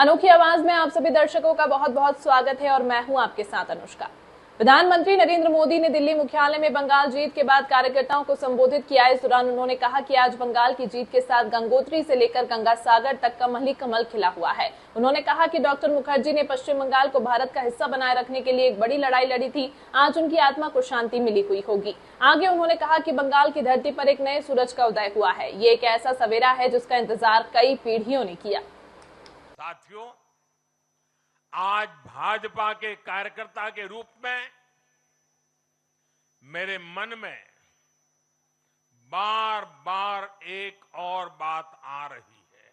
अनोखी आवाज में आप सभी दर्शकों का बहुत बहुत स्वागत है और मैं हूं आपके साथ अनुष्का। प्रधानमंत्री नरेंद्र मोदी ने दिल्ली मुख्यालय में बंगाल जीत के बाद कार्यकर्ताओं को संबोधित किया। इस दौरान उन्होंने कहा कि आज बंगाल की जीत के साथ गंगोत्री से लेकर गंगा सागर तक कमल ही कमल खिला हुआ है। उन्होंने कहा कि डॉक्टर मुखर्जी ने पश्चिम बंगाल को भारत का हिस्सा बनाए रखने के लिए एक बड़ी लड़ाई लड़ी थी। आज उनकी आत्मा को शांति मिली हुई होगी। आगे उन्होंने कहा कि बंगाल की धरती पर एक नए सूरज का उदय हुआ है। ये एक ऐसा सवेरा है जिसका इंतजार कई पीढ़ियों ने किया। साथियों, आज भाजपा के कार्यकर्ता के रूप में मेरे मन में बार बार एक और बात आ रही है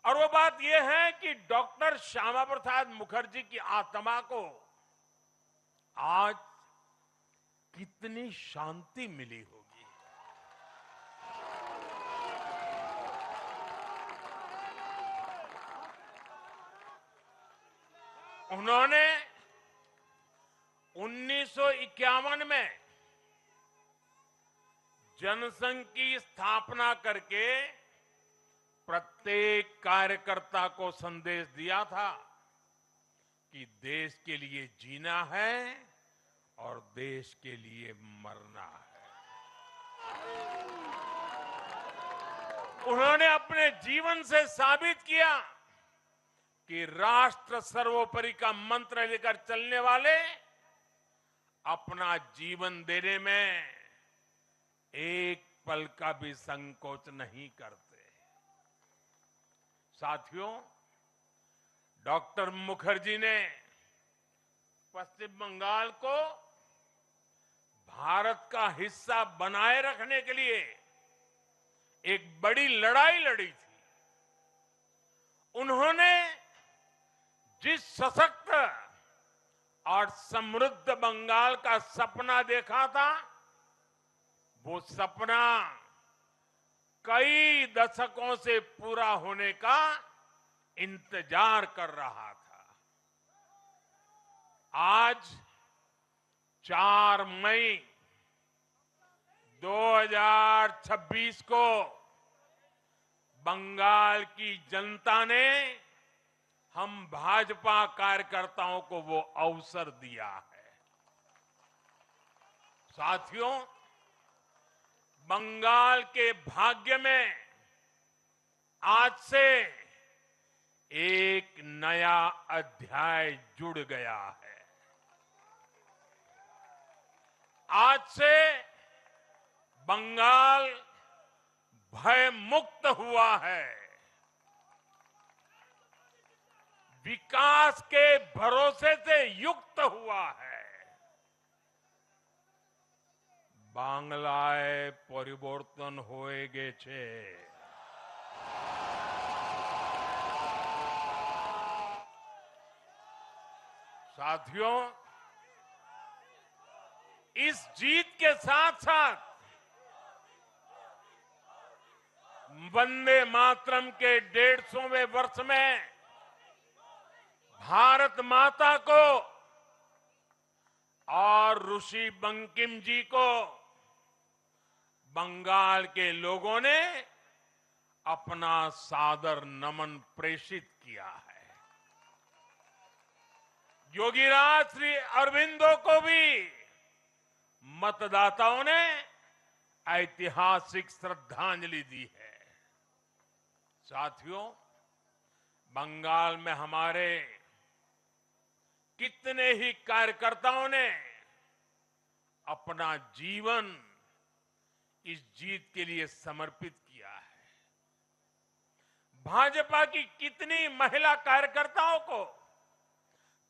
और वो बात यह है कि डॉक्टर श्यामा प्रसाद मुखर्जी की आत्मा को आज कितनी शांति मिली होगी। उन्होंने 1951 में जनसंघ की स्थापना करके प्रत्येक कार्यकर्ता को संदेश दिया था कि देश के लिए जीना है और देश के लिए मरना है। उन्होंने अपने जीवन से साबित किया कि राष्ट्र सर्वोपरि का मंत्र लेकर चलने वाले अपना जीवन देने में एक पल का भी संकोच नहीं करते। साथियों, डॉक्टर मुखर्जी ने पश्चिम बंगाल को भारत का हिस्सा बनाए रखने के लिए एक बड़ी लड़ाई लड़ी थी। उन्होंने जिस सशक्त और समृद्ध बंगाल का सपना देखा था, वो सपना कई दशकों से पूरा होने का इंतजार कर रहा था। आज 4 मई 2026 को बंगाल की जनता ने हम भाजपा कार्यकर्ताओं को वो अवसर दिया है। साथियों, बंगाल के भाग्य में आज से एक नया अध्याय जुड़ गया है। आज से बंगाल भय मुक्त हुआ है, विकास के भरोसे से युक्त हुआ है। बांग्लाय परिवर्तन होए गेछे। साथियों, इस जीत के साथ साथ वंदे मातरम के 150वें वर्ष में भारत माता को और ऋषि बंकिम जी को बंगाल के लोगों ने अपना सादर नमन प्रेषित किया है। योगीराज श्री अरविंदो को भी मतदाताओं ने ऐतिहासिक श्रद्धांजलि दी है। साथियों, बंगाल में हमारे कितने ही कार्यकर्ताओं ने अपना जीवन इस जीत के लिए समर्पित किया है। भाजपा की कितनी महिला कार्यकर्ताओं को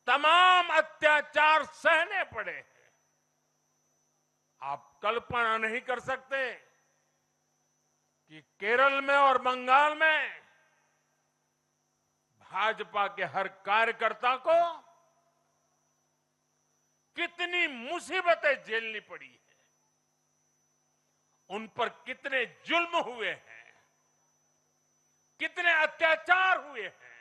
तमाम अत्याचार सहने पड़े हैं। आप कल्पना नहीं कर सकते कि केरल में और बंगाल में भाजपा के हर कार्यकर्ता को कितनी मुसीबतें झेलनी पड़ी है, उन पर कितने जुल्म हुए हैं, कितने अत्याचार हुए हैं।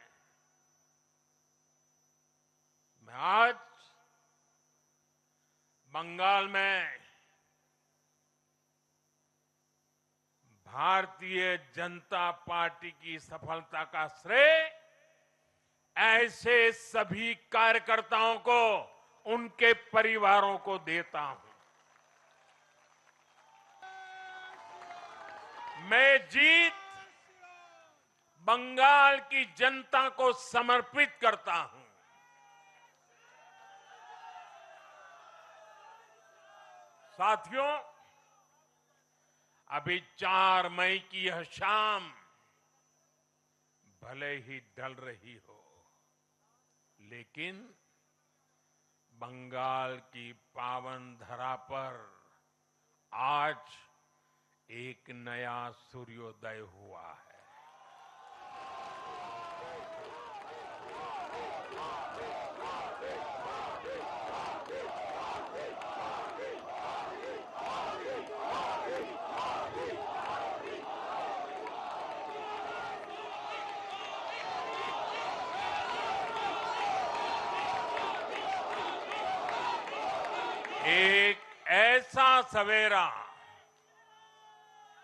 मैं आज बंगाल में भारतीय जनता पार्टी की सफलता का श्रेय ऐसे सभी कार्यकर्ताओं को, उनके परिवारों को देता हूं। मैं जीत बंगाल की जनता को समर्पित करता हूं। साथियों, अभी 4 मई की यह शाम भले ही ढल रही हो, लेकिन बंगाल की पावन धरा पर आज एक नया सूर्योदय हुआ है।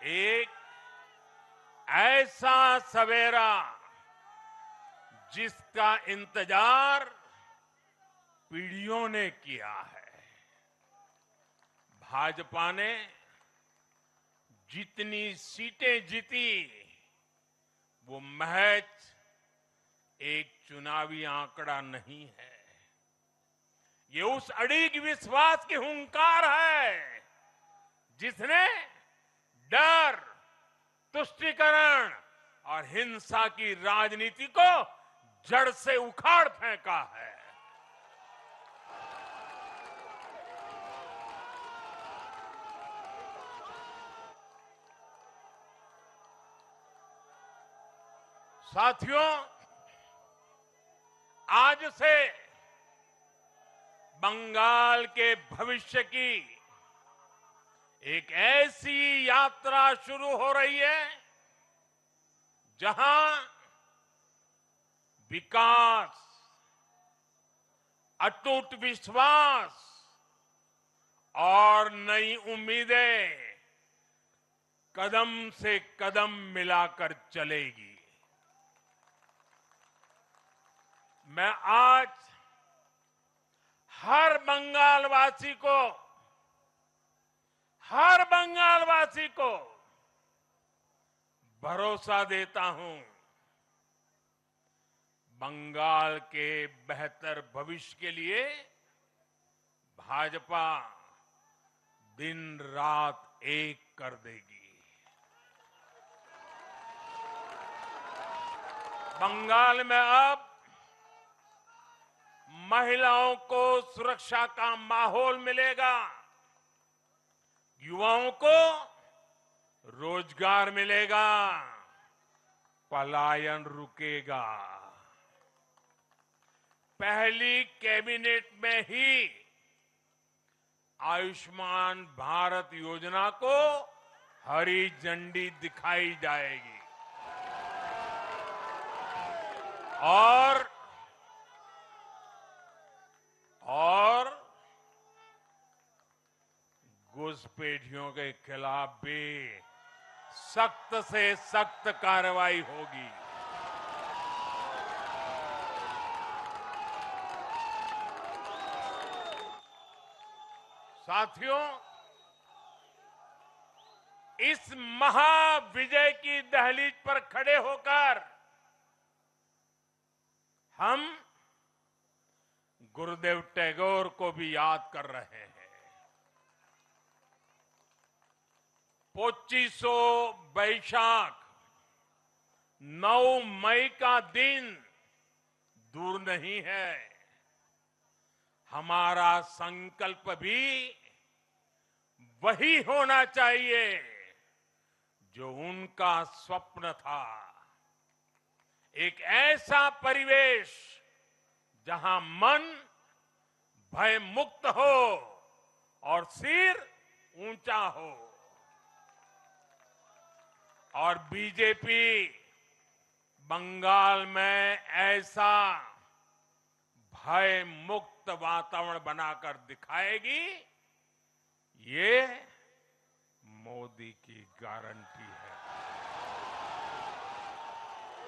एक ऐसा सवेरा जिसका इंतजार पीढ़ियों ने किया है। भाजपा ने जितनी सीटें जीती वो महज एक चुनावी आंकड़ा नहीं है, ये उस अड़िग विश्वास की हुंकार है जिसने डर, तुष्टीकरण और हिंसा की राजनीति को जड़ से उखाड़ फेंका है। साथियों, आज से बंगाल के भविष्य की एक ऐसी यात्रा शुरू हो रही है जहां विकास, अटूट विश्वास और नई उम्मीदें कदम से कदम मिलाकर चलेगी। मैं आज हर बंगालवासी को भरोसा देता हूं, बंगाल के बेहतर भविष्य के लिए भाजपा दिन रात एक कर देगी। बंगाल में अब महिलाओं को सुरक्षा का माहौल मिलेगा, युवाओं को रोजगार मिलेगा, पलायन रुकेगा। पहली कैबिनेट में ही आयुष्मान भारत योजना को हरी झंडी दिखाई जाएगी और घुसपैठियों के खिलाफ भी सख्त से सख्त कार्रवाई होगी। साथियों, इस महाविजय की दहलीज पर खड़े होकर हम गुरुदेव टैगोर को भी याद कर रहे हैं। 25 बैशाख 9 मई का दिन दूर नहीं है। हमारा संकल्प भी वही होना चाहिए जो उनका स्वप्न था। एक ऐसा परिवेश जहां मन भय मुक्त हो और सिर ऊंचा हो। और बीजेपी बंगाल में ऐसा भय मुक्त वातावरण बनाकर दिखाएगी, ये मोदी की गारंटी है।